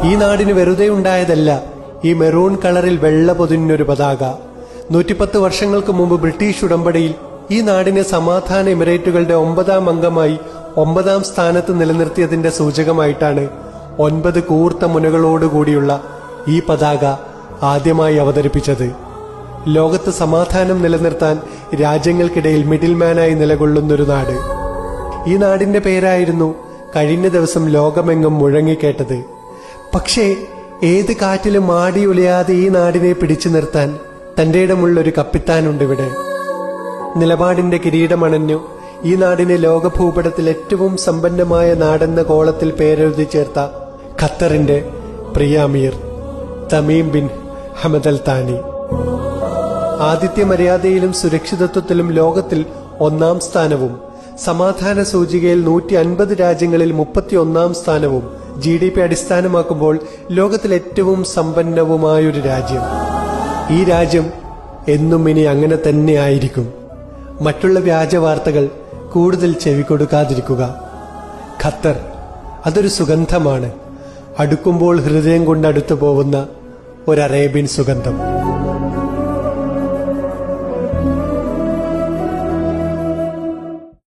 ഈ നാടിന് വെറുതെ ഉണ്ടായതല്ല ഈ മെറൂൺ കളറിൽ വെള്ള പൊതിഞ്ഞൊരു പതാക. 110 വർഷങ്ങൾക്ക് മുമ്പ് ബ്രിട്ടീഷ് ഉടമ്പടിയിൽ ഈ നാടിനെ സമാധാന എമിറേറ്റുകളുടെ 9ാം അംഗമായി 9ാം സ്ഥാനത്ത് നിലനിർത്തിയതിന്റെ സൂചകമായിട്ടാണ് 9 കൂർത്ത മുനകളോടുകൂടിയുള്ള ഈ പതാക ആദ്യമായി അവതരിപ്പിച്ചത്. ലോകത്ത് സമാധാനം നിലനിർത്താൻ രാജ്യങ്ങൾക്കിടയിൽ മിഡിൽമാനായി നിലകൊള്ളുന്നൊരു നാട്. ഈ നാടിന്റെ പേരായിരുന്നു കഴിഞ്ഞ ദിവസം ലോകമെങ്ങും മുഴങ്ങിക്കേട്ടത്. പക്ഷേ ഏത് കാറ്റിലും ആടിയുലയാതെ ഈ നാടിനെ പിടിച്ചു നിർത്താൻ തന്റെ ഇടമുള്ളൊരു കപ്പിത്താനുണ്ടിവിടെ. നിലപാടിന്റെ കിരീടമണഞ്ഞു ഈ നാടിനെ ലോകഭൂപടത്തിൽ ഏറ്റവും സമ്പന്നമായ നാടെന്ന കോളത്തിൽ പേരെഴുതി ചേർത്ത ഖത്തറിന്റെ പ്രിയ അമീർ തമീം ബിൻ ഹമദ് അൽ താനി. ആതിഥ്യ മര്യാദയിലും സുരക്ഷിതത്വത്തിലും ലോകത്തിൽ 1ാം സ്ഥാനവും, സമാധാന സൂചികയിൽ 150 രാജ്യങ്ങളിൽ 31ാം സ്ഥാനവും, GDP അടിസ്ഥാനമാക്കുമ്പോൾ ലോകത്തിൽ ഏറ്റവും സമ്പന്നവുമായൊരു രാജ്യം. ഈ രാജ്യം എന്നും ഇനി അങ്ങനെ തന്നെ ആയിരിക്കും. മറ്റുള്ള വ്യാജ വാർത്തകൾ കൂടുതൽ ചെവികൊടുക്കാതിരിക്കുക. ഖത്തർ അതൊരു സുഗന്ധമാണ്. അടുക്കുമ്പോൾ ഹൃദയം കൊണ്ട് അടുത്തു പോകുന്ന ഒരു അറേബ്യൻ സുഗന്ധം.